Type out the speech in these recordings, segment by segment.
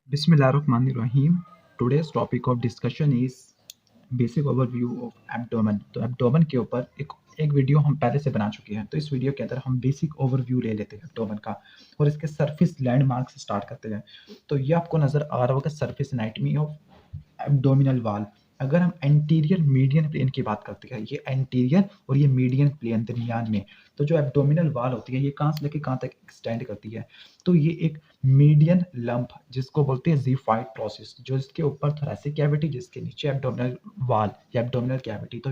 Bismillahirrahmanirrahim. Today's topic of discussion is basic overview of abdomen. तो abdomen के ऊपर एक वीडियो हम पहले से बना चुके हैं। तो इस वीडियो के अंदर हम बेसिक ओवरव्यू ले लेते हैं एब्डोमेन का और इसके सरफेस लैंडमार्क से स्टार्ट करते हैं। तो ये आपको नजर आ रहा होगा surface anatomy of abdominal wall. अगर हम एंटीरियर मीडियन प्लेन की बात करते हैं, ये एंटीरियर और ये मीडियन प्लेन दरमियान में, तो जो एब्डोमिनल वॉल होती है ये कहाँ से लेके कहाँ तक एक्सटेंड करती है। तो ये एक मीडियन लंप जिसको बोलते हैं ज़िफाइड प्रोसेस, जो इसके ऊपर थोरेसिक कैविटी जिसके नीचे एब्डोमिनल वॉल या एब्डोमिनल कैविटी, तो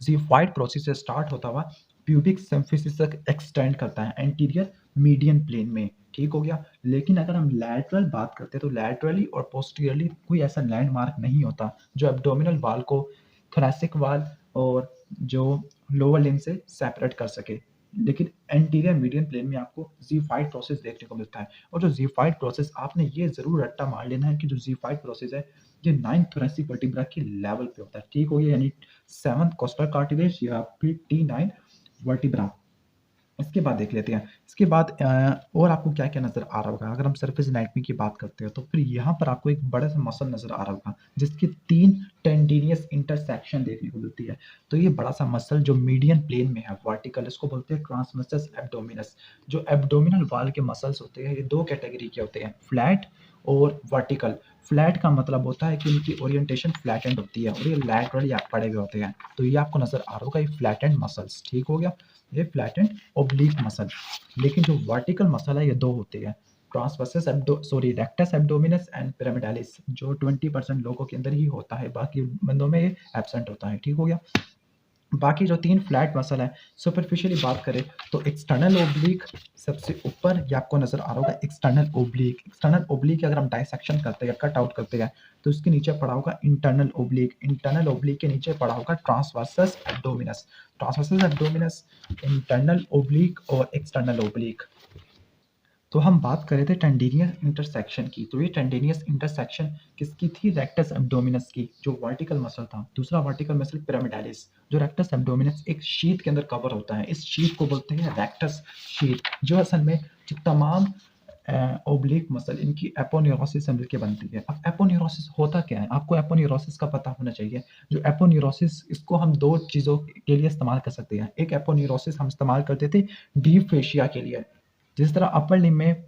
ज़िफाइड प्रोसेस से स्टार्ट होता हुआ प्यूबिक सिम्फिसिस तक एक्सटेंड करता है एंटीरियर मीडियन प्लेन में। ठीक हो गया। लेकिन अगर हम लैटरल बात करते हैं तो लैटरली और पोस्टीरियरली कोई ऐसा लैंडमार्क नहीं होता जो एब्डोमिनल वॉल को थोरेसिक वॉल और जो लोअर लिम्ब से सेपरेट कर सके। लेकिन एंटीरियर मीडियन प्लेन में आपको ज़िफाइड प्रोसेस देखने को मिलता है। और जो ज़िफाइड प्रोसेस, आपने ये ज़रूर रट्टा मार लेना है कि जो ज़िफाइड प्रोसेस है ये 9th थोरेसिक वर्टिब्रा के लेवल पे होता है। ठीक हो गया, यानी 7th कोस्टल कार्टिलेज या फिर T9 वर्टिब्रा। इसके बाद देख लेते हैं। इसके बाद और आपको क्या-क्या नज़र आ रहा होगा। अगर हम सरफेस एनाटॉमी की बात करते हैं तो फिर यहाँ पर आपको एक बड़ा सा मसल नज़र आ रहा होगा जिसके 3 टेंडिनियस इंटरसेक्शन देखने को मिलती है। तो ये बड़ा सा मसल जो मीडियन प्लेन में है वर्टिकल, इसको बोलते हैं ट्रांसवर्सस एब्डोमिनस। जो एब्डोमिनल वॉल के मसल्स होते हैं ये 2 कैटेगरी के होते हैं, फ्लैट और वर्टिकल। फ्लैट का मतलब होता है कि इनकी ओरिएंटेशन फ्लैटेंड होती है और ये लैटरली पड़े हुए होते हैं। तो ये आपको नज़र आ रहा होगा, ये फ्लैटेंड मसल्स। ठीक हो गया, ये फ्लैटेंड ओब्लिक मसल। लेकिन जो वर्टिकल मसल है ये 2 होते हैं, transversus rectus abdominis and pyramidalis, जो 20% लोगों के अंदर ही होता है, बाकी बंदों में ये एब्सेंट होता है। ठीक हो गया। बाकी जो 3 फ्लैट मसल है, सुपरफिशियली बात करें तो एक्सटर्नल ओब्लिक सबसे ऊपर, ये आपको नजर आ रहा होगा एक्सटर्नल ओब्लिक। एक्सटर्नल ओब्लिक अगर हम डायसेक्शन करते हैं, कट आउट करते हैं, तो इसके नीचे पड़ा होगा इंटरनल ओब्लिक। इंटरनल ओब्लिक के नीचे पड़ा होगा transversus abdominis. Transversus abdominis, internal oblique और एक्सटर्नल ओब्लिक। तो हम बात कर रहे थे टेंडिनियस इंटरसेक्शन की। तो ये टेंडिनियस इंटरसेक्शन किसकी थी? रेक्टस एब्डोमिनस की, जो वर्टिकल मसल था। दूसरा वर्टिकल मसल पिरामिडालिस। जो रेक्टस एब्डोमिनस एक शीट के अंदर कवर होता है, इस शीट को बोलते हैं रेक्टस शीट, जो असल में जो तमाम ओब्लिक मसल इनकी एपोन्यूरोसिस से मिलकर बनती है। अब एपोन्यूरोसिस होता क्या है, आपको एपोन्यूरोसिस का पता होना चाहिए। जो एपोन्यूरोसिस, इसको हम 2 चीज़ों के लिए इस्तेमाल कर सकते हैं। एक एपोन्यूरोसिस हम इस्तेमाल करते थे डीप फेशिया के लिए, जिस तरह अपर लिम्ब में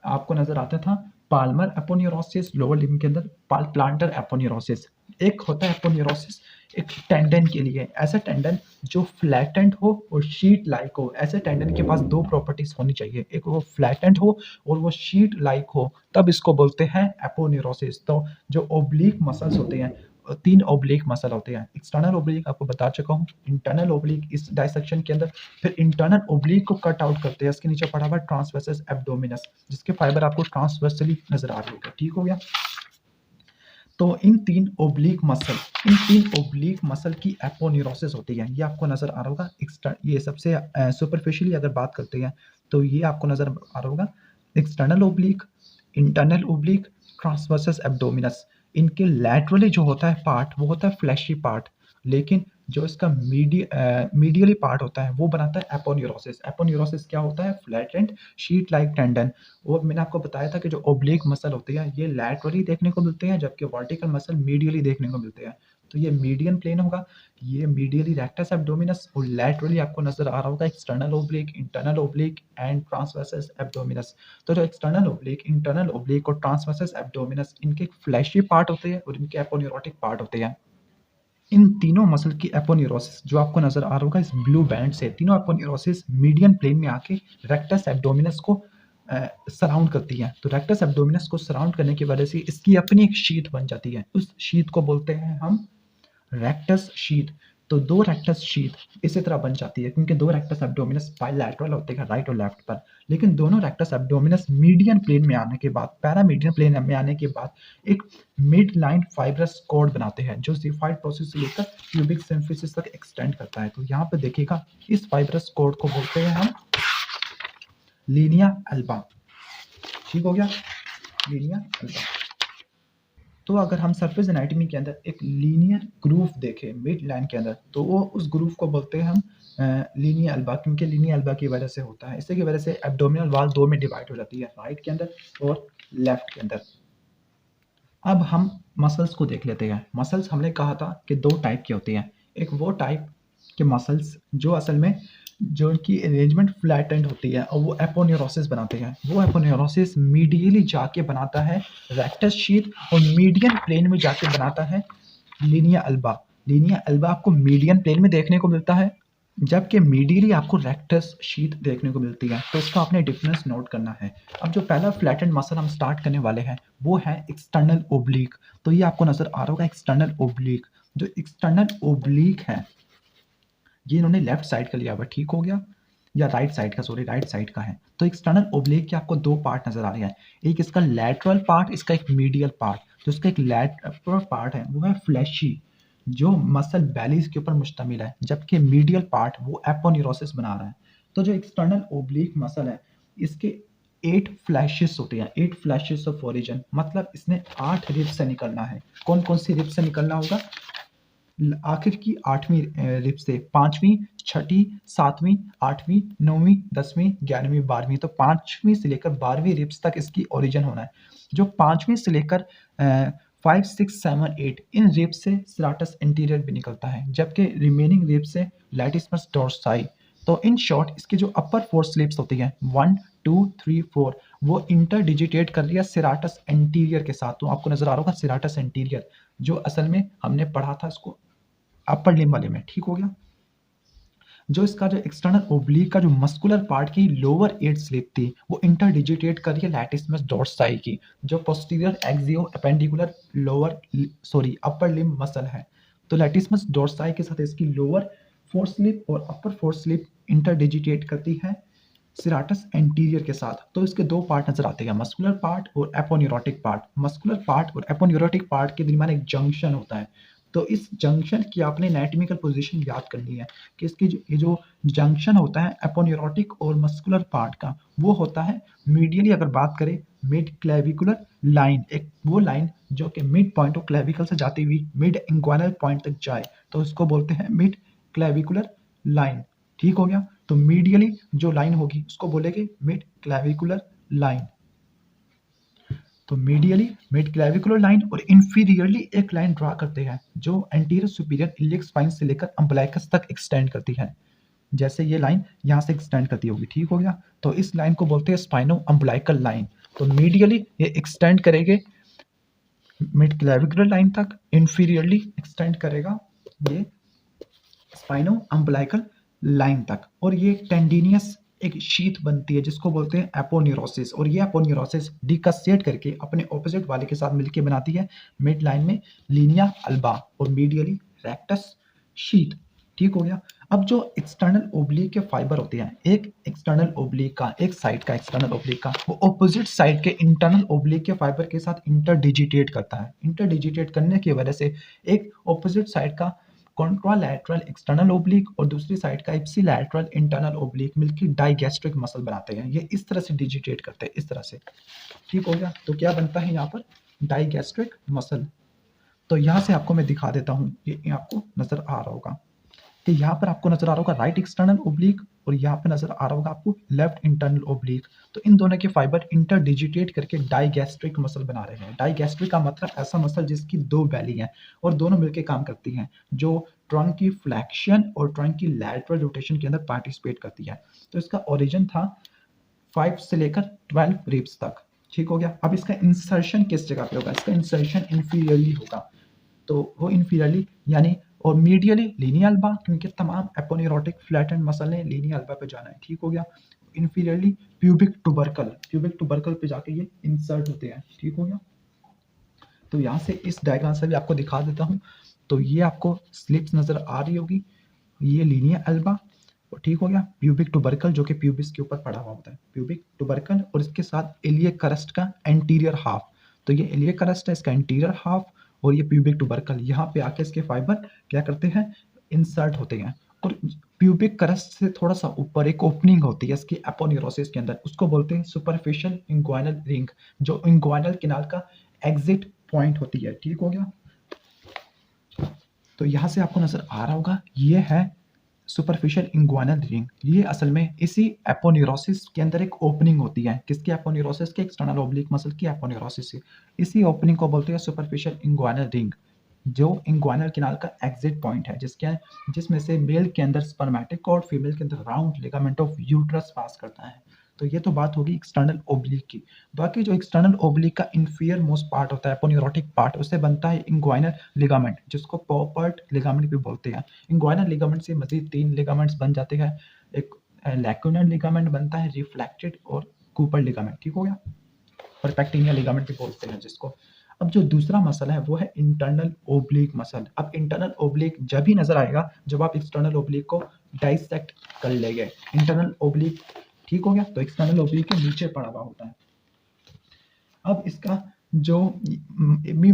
आपको नजर आता था पाल्मर एपोन्यूरोसिस, लोअर लिम्ब के अंदर प्लांटर एपोन्यूरोसिस। एक होता है एपोन्यूरोसिस एक टेंडन के लिए, ऐसा टेंडन जो फ्लैटेंड हो और शीट लाइक हो। ऐसे टेंडन के पास 2 प्रॉपर्टीज होनी चाहिए, एक वो फ्लैटेंड हो और वो शीट लाइक हो, तब इसको बोलते हैं एपोन्यूरोसिस। तो जो ओब्लिक मसल्स होते हैं, 3 ओब्लिक मसल होते हैं। एक्सटर्नल ओब्लिक आपको बता चुका हूँ, इंटरनल ओब्लिक इस डायसेक्शन के अंदर, फिर इंटरनल ओब्लिक को कट आउट करते हैं। इसके नीचे पड़ा हुआ ट्रांसवर्सस एब्डोमिनस, जिसके फाइबर आपको ट्रांसवर्सली नजर आ रहे होगा। ठीक हो गया। तो इन 3 ओब्लिक मसल की एपोन्यूरोसिस होती है, ये आपको नजर आ रहा होगा। ये सबसे सुपरफिशियली अगर बात करते हैं तो ये आपको नजर आ रहा होगा external oblique, internal oblique, transversus abdominis. इनके लैटरली जो होता है पार्ट वो होता है फ्लैशी पार्ट, लेकिन जो इसका मीडियली पार्ट होता है वो बनाता है एपोन्यूरोसिस। एपोन्यूरोसिस क्या होता है? Flattened sheet like tendon. और मैंने आपको बताया था कि जो ओब्लिक मसल होते हैं ये लैटरली देखने को मिलते हैं, जबकि वर्टिकल मसल मीडियली देखने को मिलते हैं। तो ये मीडियन प्लेन होगा, ये मीडियली रेक्टस एब्डोमिनस, और लैटरली आपको नजर आ रहा होगा external oblique, internal oblique and transversus abdominis. तो जो एक्सटर्नल ओब्लिक, इंटरनल ओब्लिक और ट्रांसवर्सस एब्डोमिनस, इनके फ्लैशी पार्ट होते हैं और इनके एपोन्यूरोटिक पार्ट होते हैं। इन तीनों मसल की एपोन्यूरोसिस जो आपको नजर आ रहा होगा इस ब्लू बैंड से, तीनों एपोन्यूरोसिस मीडियन प्लेन में आके रेक्टस एब्डोमिनस को सराउंड करती है। तो रेक्टस एब्डोमिनस को सराउंड करने की वजह से इसकी अपनी एक शीट बन जाती है, उस शीट को बोलते हैं हम रेक्टस शीट। तो 2 रेक्टस शीट इसी तरह बन जाती है, क्योंकि 2 रेक्टस एब्डोमिनस बायलैटरल होते हैं राइट और लेफ्ट पर। लेकिन दोनों रेक्टस एब्डोमिनस मीडियन प्लेन में आने के बाद, पैरामीडियन प्लेन में आने के बाद एक मिड लाइन फाइब्रस कॉर्ड बनाते हैं, जो ज़िफाइड प्रोसेस से लेकर प्यूबिक सिम्फिसिस तक एक्सटेंड करता है। तो यहाँ पे देखिएगा, इस फाइब्रस कॉर्ड को बोलते हैं हम लीनिया अल्बा। ठीक हो गया, लीनिया अल्बा। तो अगर हम सरफेस एनाटॉमी के अंदर एक लीनियर ग्रूव देखें मिड लाइन के अंदर, तो वो उस ग्रूव को बोलते हैं हम लीनिया अल्बा, क्योंकि लीनिया अल्बा की वजह से होता है। इसी की वजह से एब्डोमिनल वॉल 2 में डिवाइड हो जाती है, राइट के अंदर और लेफ्ट के अंदर। अब हम मसल्स को देख लेते हैं। मसल्स हमने कहा था कि 2 टाइप की होती हैं। एक वो टाइप के मसल्स जो असल में जो उनकी अरेंजमेंट फ्लैटेंड होती है और वो एपोन्यूरोसिस बनाते हैं। वो एपोन्यूरोसिस मीडियली जाके बनाता है रेक्टस शीथ और मीडियन प्लेन में जाके बनाता है लीनिया अल्बा। लीनिया अल्बा आपको मीडियन प्लेन में देखने को मिलता है, जबकि मीडियली आपको रेक्टस शीथ देखने को मिलती है। तो इसका आपने डिफरेंस नोट करना है। अब जो पहला फ्लैटेंड मसल हम स्टार्ट करने वाले हैं वो है एक्सटर्नल ओब्लिक। तो ये आपको नजर आ रहा होगा एक्सटर्नल ओब्लिक। जो एक्सटर्नल ओब्लिक है ये इन्होंने लेफ्ट साइड का लिया हुआ, ठीक हो गया, या राइट साइड का, सॉरी राइट साइड का है। तो एक्सटर्नल ओब्लिक के आपको 2 पार्ट नजर आ रहे हैं, एक इसका लैटरल पार्ट, इसका एक मीडियल पार्ट। तो इसका एक लैटरल पार्ट है वो है फ्लैशी, जो मसल बैलीज के ऊपर मुश्तमिल है, जबकि मीडियल पार्ट वो एपोन्यूरोसिस बना रहा है। तो जो एक्सटर्नल ओब्लिक मसल है इसके 8 फ्लैशेस होते हैं, 8 फ्लैशेस ऑफ ओरिजिन, मतलब इसने 8 रिब से निकलना है। कौन कौन सी रिब से निकलना होगा? आखिर की 8वीं रिब से, 5वीं, 6ठी, 7वीं, 8वीं, 9वीं, 10वीं, 11वीं, 12वीं। तो 5वीं से लेकर 12वीं रिब्स तक इसकी ओरिजिन होना है। जो 5वीं से लेकर 5, 6, 7, 8 इन रिब से सेराटस एंटीरियर भी निकलता है, जबकि रिमेनिंग रिब से लैटिसमस डोर्साई। तो इन शॉर्ट इसकी जो अपर 4 स्लिप्स होती हैं 1, 2, 3, 4 वो इंटरडिजिटेट कर लिया सेराटस एंटीरियर के साथ। तो आपको नजर आ रहा होगा सेराटस एंटीरियर, जो असल में हमने पढ़ा था इसको अपर लिम्ब वाले में, ठीक हो गया। जो इसका जो एक्सटर्नल ओब्लिक का जो मस्कुलर पार्ट की लोअर 8 स्लिप थी वो इंटरडिजिटेट कर रही है लैटिसमस डोर्साई की, जो posterior axio appendicular lower sorry upper limb muscle है। तो लैटिसमस डोर्साई के साथ इसकी लोअर 4 स्लिप और अपर 4 स्लिप इंटरडिजिटेट करती है सेराटस एंटीरियर के साथ। तो इसके 2 पार्ट नजर आते हैं, मस्कुलर पार्ट और एपोन्यूरोटिक पार्ट। मस्कुलर पार्ट और एपोन्यूरोटिक पार्ट के दरमियान एक जंक्शन होता है। तो इस जंक्शन की आपने एनाटॉमिकल पोजीशन याद करनी है कि इसकी ये जो जंक्शन होता है एपोन्यूरोटिक और मस्कुलर पार्ट का, वो होता है मीडियली, अगर बात करें मिड क्लेविकुलर लाइन, एक वो लाइन जो कि मिड पॉइंट ऑफ क्लेविकल से जाती हुई मिड इंग्वानल पॉइंट तक जाए, तो इसको बोलते हैं मिड क्लेविकुलर लाइन, ठीक हो गया। तो मीडियली जो लाइन होगी उसको बोलेंगे मिड क्लेविकुलर लाइन। तो मीडियली मिड क्लेविकुलर लाइन और इंफीरियरली एक लाइन ड्रा करते हैं जो एंटीरियर सुपीरियर इलियक स्पाइन से लेकर अम्बलाइकस तक एक्सटेंड करती है। जैसे ये लाइन यहाँ से एक्सटेंड करती होगी, ठीक हो गया। तो इस लाइन को बोलते हैं स्पाइनो अम्बलाइकल लाइन। तो मीडियली ये एक्सटेंड करेंगे मिड क्लेविकुलर लाइन तक, इंफीरियरली एक्सटेंड करेगा ये स्पाइनो अम्बलाइकल लाइन तक, और ये टेंडिनियस एक शीथ बनती है जिसको बोलते हैं एपोन्यूरोसिस। और ये एपोन्यूरोसिस डिकसेट करके अपने ऑपोजिट वाले के साथ मिलकर बनाती है मिड लाइन में लीनिया अल्बा और मीडियली रेक्टस शीथ, ठीक हो गया। अब जो एक्सटर्नल ओब्लिक के फाइबर होते हैं, एक एक्सटर्नल ओब्लिक का, एक साइड का एक्सटर्नल ओब्लिक का, वो ऑपोजिट साइड के इंटरनल ओब्लिक के फाइबर के साथ इंटरडिजिटेट करता है। इंटरडिजिटेट करने की वजह से एक ऑपोजिट साइड का कॉन्ट्रालैटरल एक्सटर्नल ओब्लिक और दूसरी साइड का इप्सिलैटरल इंटरनल ओब्लिक मिलकर डाइगैस्ट्रिक मसल बनाते हैं। ये इस तरह से डिजिटेट करते हैं, इस तरह से, ठीक हो गया। तो क्या बनता है यहाँ पर? Digastric muscle. तो यहाँ से आपको मैं दिखा देता हूँ, ये आपको नजर आ रहा होगा कि यहाँ पर आपको नजर आ रहा होगा राइट एक्सटर्नल ओब्लिक और यहाँ पे नजर आ रहा होगा आपको लेफ्ट इंटरनल ओब्लिक। तो इन दोनों के फाइबर इंटरडिजिटेट करके डाइगैस्ट्रिक मसल बना रहे हैं। डाइगैस्ट्रिक का मतलब ऐसा मसल जिसकी 2 बैली हैं और दोनों मिलकर काम करती हैं, जो ट्रंक की फ्लैक्शन और ट्रंक की लैटरल रोटेशन के अंदर पार्टिसिपेट करती है। तो इसका ओरिजिन था 5 से लेकर 12 रिब्स तक, ठीक हो गया। अब इसका इंसर्शन किस जगह पे होगा? इसका इंसर्शन इंफीरियरली होगा। तो वो इंफीरियरली यानी, और मीडियली लीनिया अल्बा, क्योंकि तमाम एपोन्यूरोटिक फ्लैटेंड मसल ने लीनिया अल्बा पे जाना है, ठीक हो गया। इंफीरियरली प्यूबिक टुबरकल पे जाके ये इंसर्ट होते हैं, ठीक हो गया। तो यहाँ से इस डायग्राम से भी आपको दिखा देता हूँ। तो ये आपको स्लिप्स नजर आ रही होगी, ये लीनिया अल्बा, और ठीक हो गया। प्यूबिक टुबरकल जो कि प्यूबिस के ऊपर पड़ा हुआ होता है, प्यूबिक टुबरकल, और इसके साथ इलियक क्रस्ट का एंटीरियर हाफ। तो ये इलियक क्रस्ट है, इसका एंटीरियर हाफ, और ये प्यूबिक टुबरकल यहाँ पे आके इसके फाइबर क्या करते हैं? इंसर्ट होते हैं। और प्यूबिक क्रस्ट से थोड़ा सा ऊपर एक ओपनिंग होती है इसकी एपोन्यूरोसिस के अंदर, उसको बोलते हैं सुपरफिशियल इंग्वाइनल रिंग, जो इंग्वाइनल किनाल का एग्जिट पॉइंट होती है, ठीक हो गया। तो यहाँ से आपको नजर आ रहा होगा ये है सुपरफिशियल इंग्वानल रिंग, ये असल में इसी एपोन्यूरोसिस के अंदर एक ओपनिंग होती है। किसकी एपोन्यूरोसिस के? एक्सटर्नल ओब्लिक मसल की एपोन्यूरोसिस से। इसी ओपनिंग को बोलते हैं सुपरफिशियल इंग्वानल रिंग, जो इंग्वानल किनाल का एग्जिट पॉइंट है, जिसमें से मेल के अंदर स्पर्मेटिक और फीमेल के अंदर राउंड लिगामेंट ऑफ यूट्रस पास करता है। तो ये तो बात होगी एक्सटर्नल ओब्लिक की। बाकी जो एक्सटर्नल ओब्लिक का इंफीरियर मोस्ट पार्ट होता है, एपोन्यूरोटिक पार्ट, उससे बनता है इंग्वाइनल लिगामेंट, जिसको पॉपर्ट लिगामेंट भी बोलते हैं। इंग्वाइनल लिगामेंट से मजीद 3 लिगामेंट्स बन जाते हैं। एक लैक्यूनल लिगामेंट बनता है, रिफ्लेक्टेड और कूपर लिगामेंट, ठीक हो गया। और पैक्टिनिया लिगामेंट भी बोलते हैं जिसको। अब जो दूसरा मसल है वो है इंटरनल ओब्लिक मसल। अब इंटरनल ओब्लिक जब ही नजर आएगा जब आप एक्सटर्नल ओब्लिक को डाइसेक्ट कर लेंगे। इंटरनल ओब्लिक, ठीक हो गया। तो एक्सटर्नल ओब्लिक के नीचे पड़ा हुआ होता है। अब इसका जो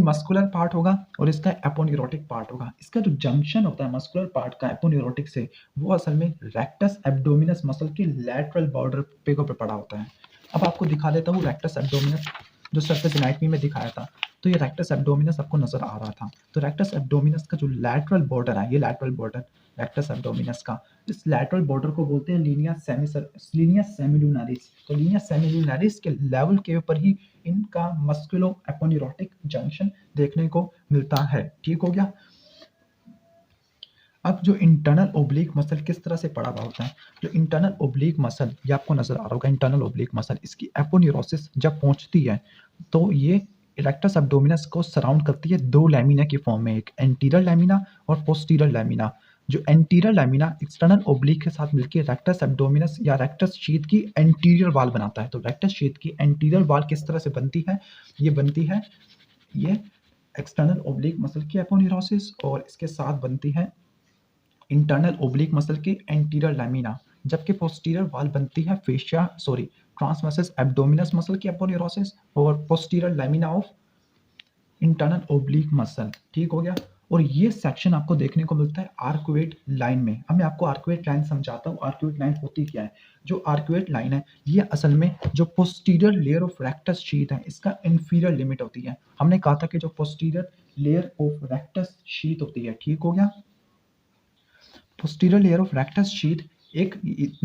मस्कुलर पार्ट होगा और इसका एपोन्यूरोटिक पार्ट होगा। इसका जो जंक्शन होता है मस्कुलर पार्ट का एपोन्यूरोटिक से, वो असल में रेक्टस एब्डोमिनस मसल के लैटरल बॉर्डर पे पड़ा होता है। अब आपको दिखा देता हूँ रेक्टस एब्डोमिनस, जो सरफेस एनाटमी में दिखाया था। तो ये रेक्टस एब्डोमिनस आपको नजर आ रहा था। तो रेक्टस एब्डोमिनस का जो लैटरल बॉर्डर है, ये लैटरल बॉर्डर रेक्टस एब्डोमिनस का, इस लैटरल बॉर्डर को बोलते हैं लीनिया सेमिलुनारिस। तो लीनिया सेमिलुनारिस के लेवल के ऊपर ही इनका मस्कुलो एपोन्यूरोटिक जंक्शन देखने को मिलता है, ठीक हो गया। अब जो इंटरनल ओब्लिक मसल किस तरह से पड़ा हुआ होता है? जो इंटरनल ओब्लिक मसल, ये आपको नजर आ रहा होगा, इंटरनल ओब्लिक मसल, इसकी एपोन्यूरोसिस जब पहुंचती है तो ये रेक्टस एब्डोमिनस को सराउंड करती है 2 लैमिना की फॉर्म में, एक एंटीरियर लैमिना और पोस्टीरियर लैमिना। जो एंटीरियर लैमिना एक्सटर्नल ओब्लिक के साथ मिलकर रेक्टस एब्डोमिनस या रेक्टस शीथ की एंटीरियर वॉल बनाता है। तो रेक्टस शीथ की एंटीरियर वॉल किस तरह से बनती है? ये बनती है ये एक्सटर्नल ओब्लिक मसल की एपोन्यूरोसिस, और इसके साथ बनती है इंटरनल ओब्लिक मसल की एंटीरियर लैमिना। जबकि पोस्टीरियर वॉल बनती है ट्रांसवर्सस एब्डोमिनस मसल की एपोन्यूरोसिस और posterior lamina of internal oblique muscle, ठीक हो गया। और ये सेक्शन आपको देखने को मिलता है आर्कुएट लाइन में। अब मैं आपको आर्कुएट लाइन समझाता हूँ। आर्कुएट लाइन होती क्या है? जो आर्कुएट लाइन है, ये असल में जो posterior layer of rectus sheath है, इसका इंफीरियर लिमिट होती है। हमने कहा था कि जो posterior layer of rectus sheath होती है, ठीक हो गया। Posterior layer of rectus sheath एक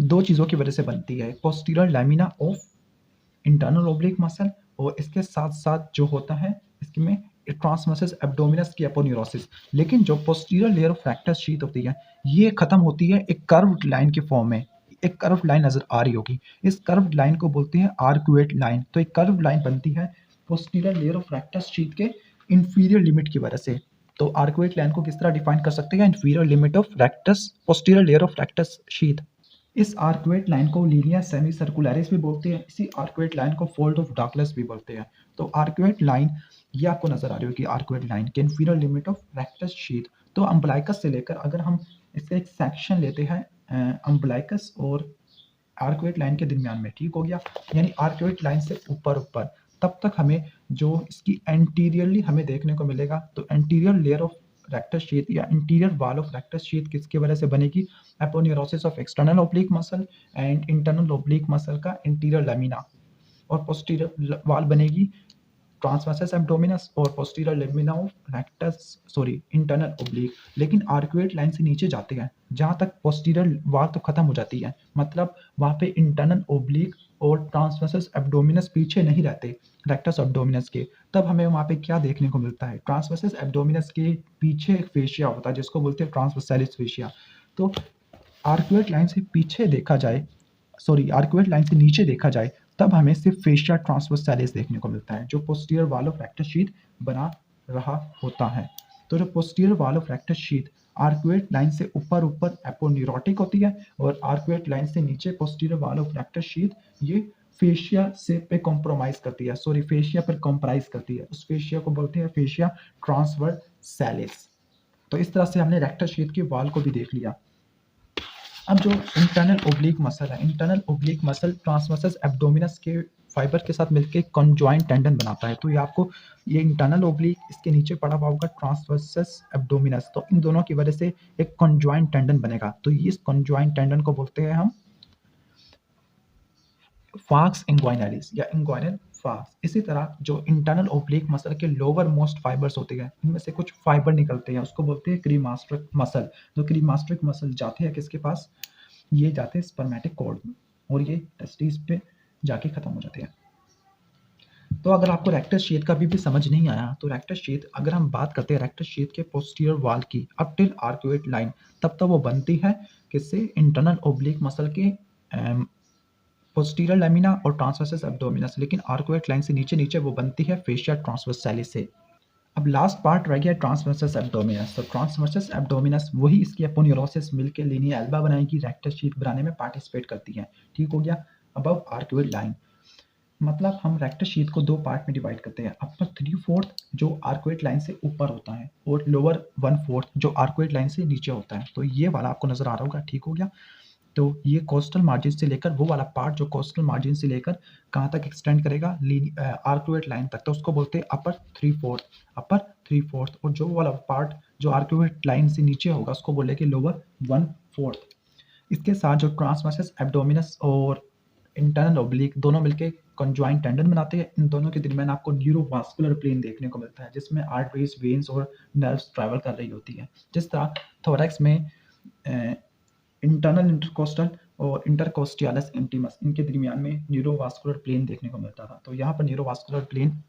2 चीज़ों की वजह से बनती है, posterior lamina of internal oblique muscle, और इसके साथ साथ जो होता है इसमें ट्रांसवर्सस एब्डोमिनस की एपोन्यूरोसिस। लेकिन जो posterior layer of rectus sheath होती है, ये खत्म होती है एक कर्व्ड लाइन के फॉर्म में। एक कर्व्ड लाइन नजर आ रही होगी, इस कर्व्ड लाइन को बोलते हैं आर्कुएट लाइन। तो एक कर्व्ड लाइन बनती है posterior layer of rectus sheath के इंफीरियर लिमिट की वजह से। तो आर्कुएट लाइन को किस तरह डिफाइन कर सकते हैं? Inferior limit of rectus, posterior layer of rectus sheath. इस आर्कुएट लाइन को लीनिया सेमी सर्कुलरिस भी बोलते हैं। इसी आर्कुएट लाइन को फोल्ड ऑफ डगलस भी बोलते हैं। तो आर्कुएट लाइन, ये आपको नजर आ रही होगी आर्कुएट लाइन के inferior limit of rectus sheath. तो अम्बलाइकस से लेकर अगर हम इसका एक सेक्शन लेते हैं अम्बलाइकस और आर्कुएट लाइन के दरमियान में, ठीक हो गया, यानी आर्कुएट लाइन से ऊपर ऊपर, तब तक हमें जो इसकी एंटीरियरली हमें देखने को मिलेगा। तो anterior layer of rectus sheath या interior wall of rectus sheath किसकी वजह से बनेगी? Aponeurosis of external oblique muscle and internal oblique muscle का इंटीरियर लैमिना। और पोस्टीरियर वॉल बनेगी ट्रांसवर्सस एब्डोमिनस और posterior lamina of internal oblique. लेकिन आर्कुएट लाइन से नीचे जाते हैं जहां तक पोस्टीरियर वॉल तो खत्म हो जाती है, मतलब वहां पे इंटरनल ओब्लिक और ट्रांसवर्सस एब्डोमिनस पीछे नहीं रहते रेक्टस एब्डोमिनस के। तब हमें वहां पे क्या देखने को मिलता है? ट्रांसवर्सस एब्डोमिनस के पीछे एक फेशिया होता है जिसको बोलते हैं ट्रांसवर्सैलिस फेशिया। तो आर्कुएट लाइन से पीछे देखा जाए, आर्कुएट लाइन से नीचे देखा जाए, तब हमें सिर्फ फेशिया ट्रांसवर्सैलिस देखने को मिलता है, जो posterior wall of rectus sheath बना रहा होता है। तो जो posterior wall of rectus sheath arcuate line से ऊपर ऊपर एपोन्यूरोटिक होती है, और आर्कुएट लाइन से नीचे posterior wall of rectus sheath ये फेशिया से पे कॉम्प्रोमाइज करती है, फेशिया पर कॉम्प्राइज करती है। उस फेशिया को बोलते हैं फेशिया ट्रांसवर्सैलिस। तो इस तरह से हमने रेक्टस शीथ की वॉल को भी देख लिया। अब जो इंटरनल ओब्लिक मसल है, internal oblique muscle transversus abdominis के फाइबर के साथ मिलकर कॉन्जॉइंट टेंडन बनाता है। तो ये इंटरनल ओब्लिक, इसके नीचे पड़ा हुआ होगा ट्रांसवर्सस एब्डोमिनस। तो इन दोनों की वजह से एक कॉन्जॉइंट टेंडन बनेगा। तो इस कॉन्जॉइंट टेंडन को बोलते हैं हम फार्क्स इंग्वाइनलिस या इंग्वाइनल फास्ट। इसी तरह जो इंटरनल ओब्लिक मसल के लोअर मोस्ट फाइबर्स होते हैं, इनमें से कुछ फाइबर निकलते हैं, उसको बोलते हैं क्रीमास्टिक मसल। तो क्रीमास्टिक मसल जाते हैं किसके पास? ये जाते हैं स्पर्मेटिक कॉर्ड में, और ये टेस्टिस पे जाके खत्म हो जाते हैं। तो अगर आपको रेक्टस शेथ का भी समझ नहीं आया, तो रेक्टस शेथ, अगर हम बात करते हैं रेक्टस शेथ के पोस्टीरियर वॉल की अप टिल आर्क्यूएट लाइन, तब तक वो बनती है किससे? इंटरनल ओब्लिक मसल के पोस्टीरियर लैमिना और ट्रांसवर्सस एब्डोमिनस, लेकिन आर्क्यूएट लाइन से नीचे नीचे वो बनती है फेशिया ट्रांसवर्सैलिस से। अब लास्ट पार्ट रह गया ट्रांसवर्सस एब्डोमिनस। तो ट्रांसवर्सस एब्डोमिनस वही इसकी अपोन्यूरोसिस मिलकर लिनिया एल्बा बनाएगी, रेक्टस शीट बनाने में पार्टिसिपेट करती है। ठीक हो गया। अबव आर्क्यूएट लाइन, मतलब हम रेक्टस शीट को दो पार्ट में डिवाइड करते हैं, अपर 3/4 जो आर्क्वेट लाइन से ऊपर होता है, और लोअर 1/4 जो आर्क्वेट लाइन से नीचे होता है। तो ये वाला आपको नजर आ रहा होगा। ठीक हो गया। तो ये कोस्टल मार्जिन से लेकर वो वाला पार्ट जो कोस्टल मार्जिन से लेकर कहाँ तक एक्सटेंड करेगा? आर्क्यूएट लाइन तक, तो उसको बोलते हैं अपर 3/4। अपर 3/4, और जो वाला पार्ट जो आर्क्यूएट लाइन से नीचे होगा उसको बोलेंगे लोअर 1/4। इसके साथ जो ट्रांसवर्सस एब्डोमिनस और इंटरनल ओब्लिक दोनों मिलके कंजॉइंट टेंडन बनाते हैं। इन दोनों के दरमियान आपको न्यूरोवास्कुलर प्लेन देखने को मिलता है, जिसमें आर्टरीज, वेन्स और नर्व्स ट्रैवल कर रही होती हैं। जिस तरह थोरैक्स में इंटरनल इंटरकोस्टल और इंटरकोस्टियालस इंटीमस, इनके दरमियान में न्यूरोवास्कुलर प्लेन देखने को मिलता था। तो यहाँ पर न्यूरोवास्कुलर प्लेन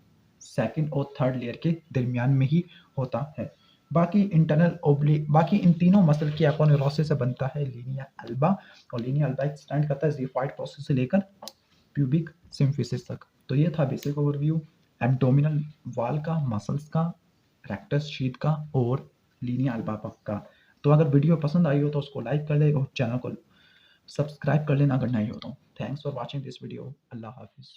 सेकंड और थर्ड लेयर के दरमियान में ही होता है। बाकी इंटरनल ओब्लिक, बाकी इन तीनों मसल की एपोन्यूरोसिस से बनता है लिनिया एल्बा, और लिनिया एल्बा एक्सटेंड करता है ज़िफाइड प्रोसेस से लेकर प्यूबिक सिम्फिसिस तक। तो ये था बेसिक ओवरव्यू एब्डोमिनल वॉल का, मसल्स का, रेक्टस शीथ का और लिनिया एल्बा का। तो अगर वीडियो पसंद आई हो तो उसको लाइक कर ले और चैनल को सब्सक्राइब कर लेना अगर नहीं हो तो। Thanks for watching this video. अल्लाह हाफिज़।